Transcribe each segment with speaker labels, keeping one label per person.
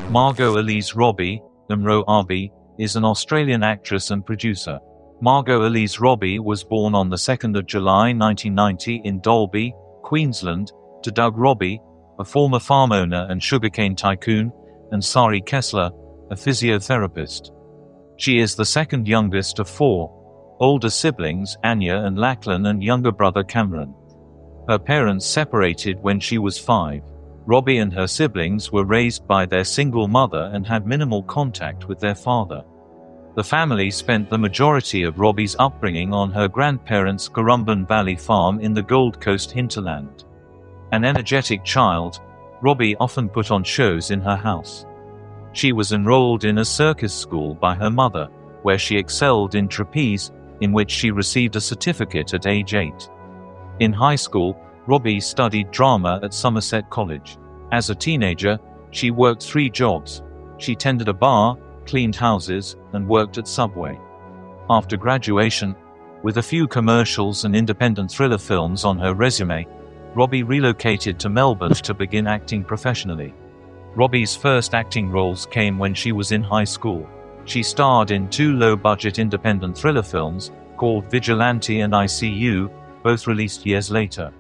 Speaker 1: Margot Elise Robbie, MARGOT, is an Australian actress and producer. Margot Elise Robbie was born on the 2nd of July 1990 in Dalby, Queensland, to Doug Robbie, a former farm owner and sugarcane tycoon, and Sari Kessler, a physiotherapist. She is the second youngest of four older siblings, Anya and Lachlan, and younger brother Cameron. Her parents separated when she was 5. Robbie and her siblings were raised by their single mother and had minimal contact with their father. The family spent the majority of Robbie's upbringing on her grandparents' Currumbin Valley farm in the Gold Coast hinterland. An energetic child, Robbie often put on shows in her house. She was enrolled in a circus school by her mother, where she excelled in trapeze, in which she received a certificate at age 8. In high school, Robbie studied drama at Somerset College. As a teenager, she worked 3 jobs. She tended a bar, cleaned houses, and worked at Subway. After graduation, with a few commercials and independent thriller films on her resume, Robbie relocated to Melbourne to begin acting professionally. Robbie's first acting roles came when she was in high school. She starred in 2 low-budget independent thriller films, called Vigilante and ICU, both released years later.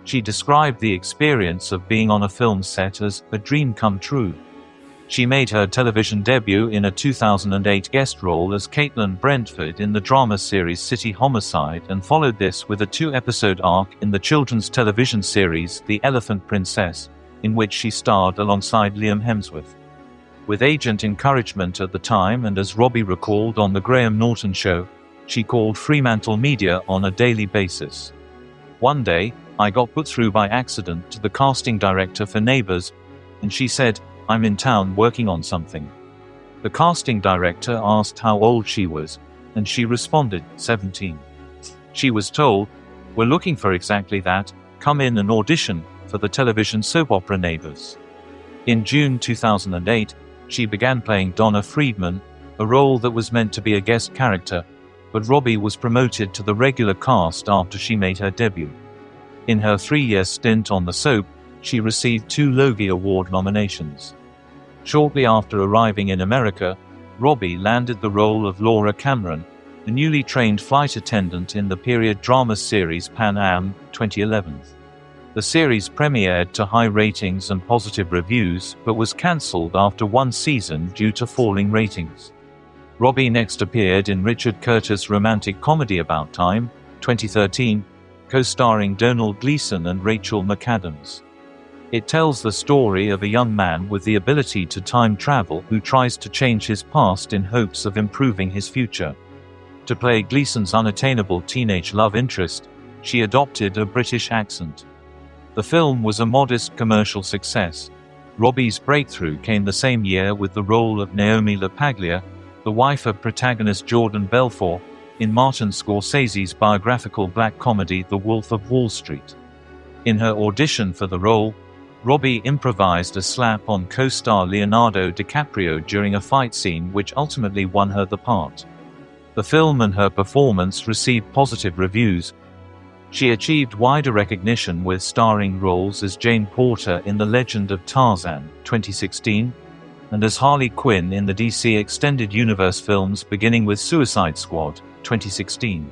Speaker 1: She described the experience of being on a film set as a dream come true. She made her television debut in a 2008 guest role as Caitlin Brentford in the drama series City Homicide, and followed this with a 2-episode arc in the children's television series The Elephant Princess, in which she starred alongside Liam Hemsworth. With agent encouragement at the time, and as Robbie recalled on The Graham Norton Show, she called Fremantle Media on a daily basis. "One day, I got put through by accident to the casting director for Neighbours, and she said, 'I'm in town working on something.' The casting director asked how old she was, and she responded, 17. She was told, 'We're looking for exactly that, come in and audition for the television soap opera Neighbours.' In June 2008, she began playing Donna Friedman, a role that was meant to be a guest character, but Robbie was promoted to the regular cast after she made her debut. In her 3-year stint on the soap, she received 2 Logie Award nominations. Shortly after arriving in America, Robbie landed the role of Laura Cameron, a newly trained flight attendant in the period drama series Pan Am, 2011. The series premiered to high ratings and positive reviews, but was cancelled after 1 season due to falling ratings. Robbie next appeared in Richard Curtis' romantic comedy About Time, 2013, co-starring Donald Gleason and Rachel McAdams. It tells the story of a young man with the ability to time travel who tries to change his past in hopes of improving his future. To play Gleason's unattainable teenage love interest, she adopted a British accent. The film was a modest commercial success. Robbie's breakthrough came the same year with the role of Naomi LaPaglia, the wife of protagonist Jordan Belfort, in Martin Scorsese's biographical black comedy The Wolf of Wall Street. In her audition for the role, Robbie improvised a slap on co-star Leonardo DiCaprio during a fight scene which ultimately won her the part. The film and her performance received positive reviews. She achieved wider recognition with starring roles as Jane Porter in The Legend of Tarzan, 2016, and as Harley Quinn in the DC Extended Universe films beginning with Suicide Squad, 2016.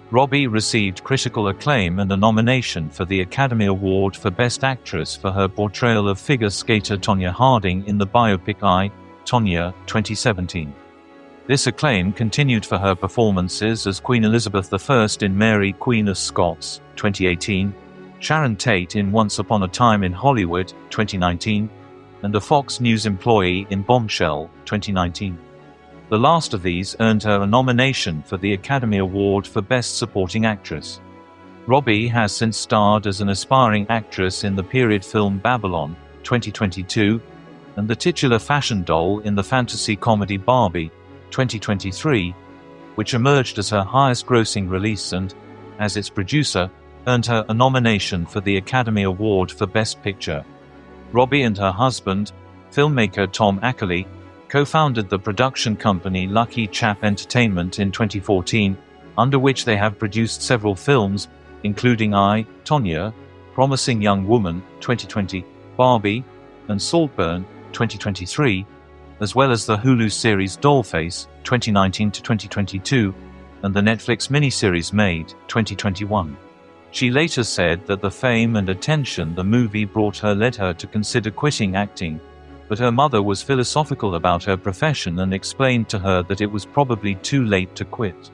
Speaker 1: Robbie received critical acclaim and a nomination for the Academy Award for Best Actress for her portrayal of figure skater Tonya Harding in the biopic I, Tonya, 2017. This acclaim continued for her performances as Queen Elizabeth I in Mary, Queen of Scots, 2018, Sharon Tate in Once Upon a Time in Hollywood, 2019, and a Fox News employee in Bombshell, 2019. The last of these earned her a nomination for the Academy Award for Best Supporting Actress. Robbie has since starred as an aspiring actress in the period film Babylon, 2022, and the titular fashion doll in the fantasy comedy Barbie, 2023, which emerged as her highest-grossing release and, as its producer, earned her a nomination for the Academy Award for Best Picture. Robbie and her husband, filmmaker Tom Ackerley, co-founded the production company LuckyChap Entertainment in 2014, under which they have produced several films, including I, Tonya, Promising Young Woman, 2020, Barbie, and Saltburn, 2023, as well as the Hulu series Dollface, 2019 to 2022, and the Netflix miniseries Maid, 2021. She later said that the fame and attention the movie brought her led her to consider quitting acting, but her mother was philosophical about her profession and explained to her that it was probably too late to quit.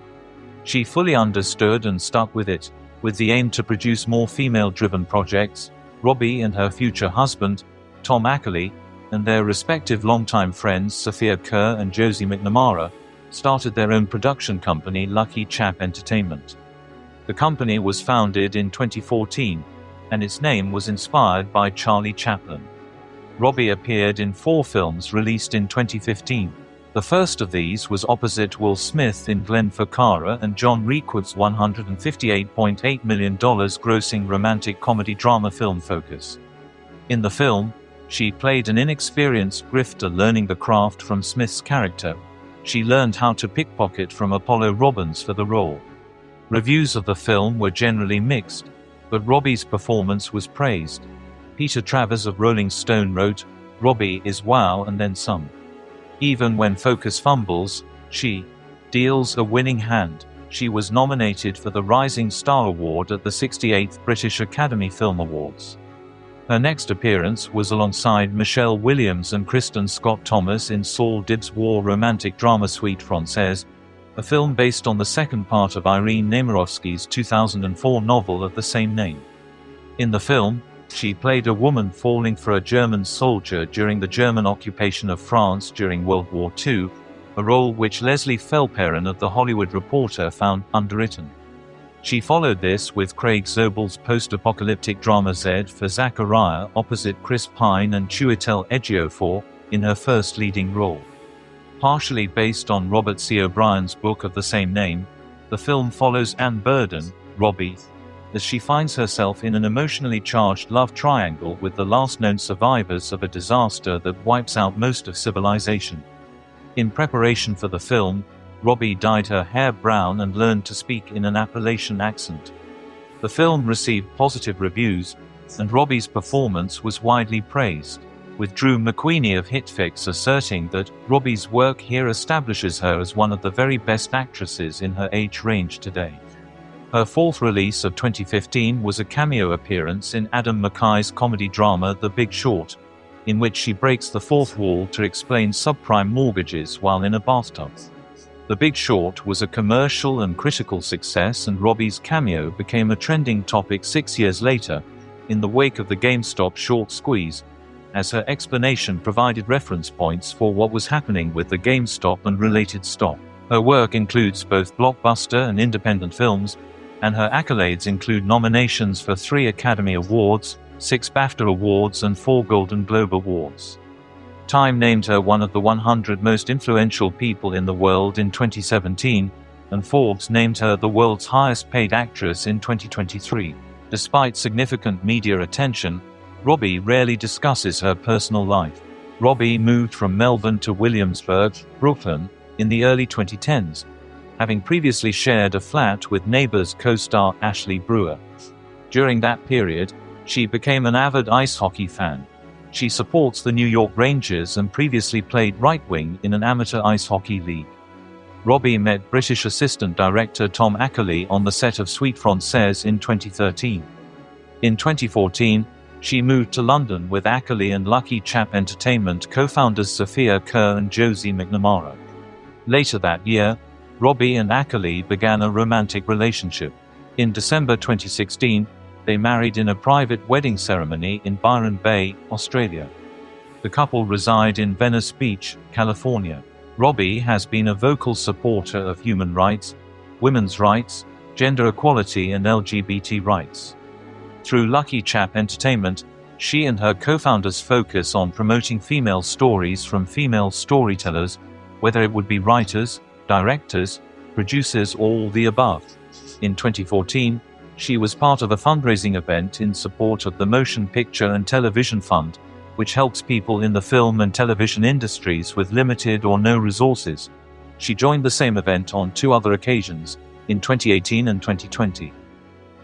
Speaker 1: She fully understood and stuck with it, with the aim to produce more female-driven projects. Robbie and her future husband, Tom Ackerley, and their respective longtime friends Sophia Kerr and Josie McNamara, started their own production company, LuckyChap Entertainment. The company was founded in 2014, and its name was inspired by Charlie Chaplin. Robbie appeared in 4 films released in 2015. The first of these was opposite Will Smith in Glenn Ficarra and John Requart's $158.8 million grossing romantic comedy drama film Focus. In the film, she played an inexperienced grifter learning the craft from Smith's character. She learned how to pickpocket from Apollo Robbins for the role. Reviews of the film were generally mixed, but Robbie's performance was praised. Peter Travers of Rolling Stone wrote, "Robbie is wow and then some. Even when Focus fumbles, she deals a winning hand." She was nominated for the Rising Star Award at the 68th British Academy Film Awards. Her next appearance was alongside Michelle Williams and Kristen Scott Thomas in Saul Dibbs' war romantic drama Suite Française, a film based on the second part of Irene Nemirovsky's 2004 novel of the same name. In the film, she played a woman falling for a German soldier during the German occupation of France during World War II, a role which Leslie Felperin of The Hollywood Reporter found underwritten. She followed this with Craig Zobel's post-apocalyptic drama Z for Zachariah opposite Chris Pine and Chiwetel Ejiofor, in her first leading role. Partially based on Robert C. O'Brien's book of the same name, the film follows Anne Burden, Robbie, as she finds herself in an emotionally charged love triangle with the last known survivors of a disaster that wipes out most of civilization. In preparation for the film, Robbie dyed her hair brown and learned to speak in an Appalachian accent. The film received positive reviews, and Robbie's performance was widely praised, with Drew McQueenie of HitFix asserting that Robbie's work here establishes her as one of the very best actresses in her age range today. Her fourth release of 2015 was a cameo appearance in Adam McKay's comedy drama The Big Short, in which she breaks the fourth wall to explain subprime mortgages while in a bathtub. The Big Short was a commercial and critical success, and Robbie's cameo became a trending topic 6 years later, in the wake of the GameStop short squeeze, as her explanation provided reference points for what was happening with the GameStop and related stock. Her work includes both blockbuster and independent films, and her accolades include nominations for 3 Academy Awards, 6 BAFTA Awards and 4 Golden Globe Awards. Time named her one of the 100 most influential people in the world in 2017, and Forbes named her the world's highest-paid actress in 2023. Despite significant media attention, Robbie rarely discusses her personal life. Robbie moved from Melbourne to Williamsburg, Brooklyn, in the early 2010s, having previously shared a flat with Neighbours co-star Ashley Brewer. During that period, she became an avid ice hockey fan. She supports the New York Rangers and previously played right wing in an amateur ice hockey league. Robbie met British assistant director Tom Ackerley on the set of Suite Française in 2013. In 2014, she moved to London with Ackerley and LuckyChap Entertainment co-founders Sophia Kerr and Josie McNamara. Later that year, Robbie and Ackerley began a romantic relationship. In December 2016, they married in a private wedding ceremony in Byron Bay, Australia. The couple reside in Venice Beach, California. Robbie has been a vocal supporter of human rights, women's rights, gender equality and LGBT rights. Through LuckyChap Entertainment, she and her co-founders focus on promoting female stories from female storytellers, whether it would be writers, directors, producers or all the above. In 2014, she was part of a fundraising event in support of the Motion Picture and Television Fund, which helps people in the film and television industries with limited or no resources. She joined the same event on 2 other occasions, in 2018 and 2020.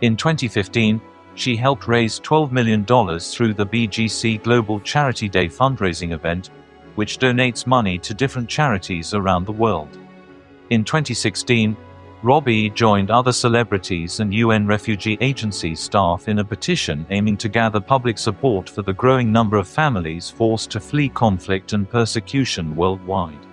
Speaker 1: In 2015, She helped raise $12 million through the BGC Global Charity Day fundraising event, which donates money to different charities around the world. In 2016, Robbie joined other celebrities and UN Refugee Agency staff in a petition aiming to gather public support for the growing number of families forced to flee conflict and persecution worldwide.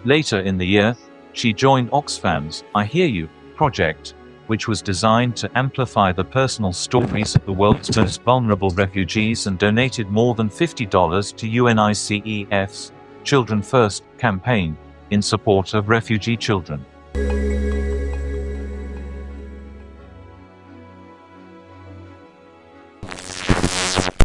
Speaker 1: Later in the year, she joined Oxfam's I Hear You project, which was designed to amplify the personal stories of the world's most vulnerable refugees, and donated more than $50 to UNICEF's Children First campaign in support of refugee children.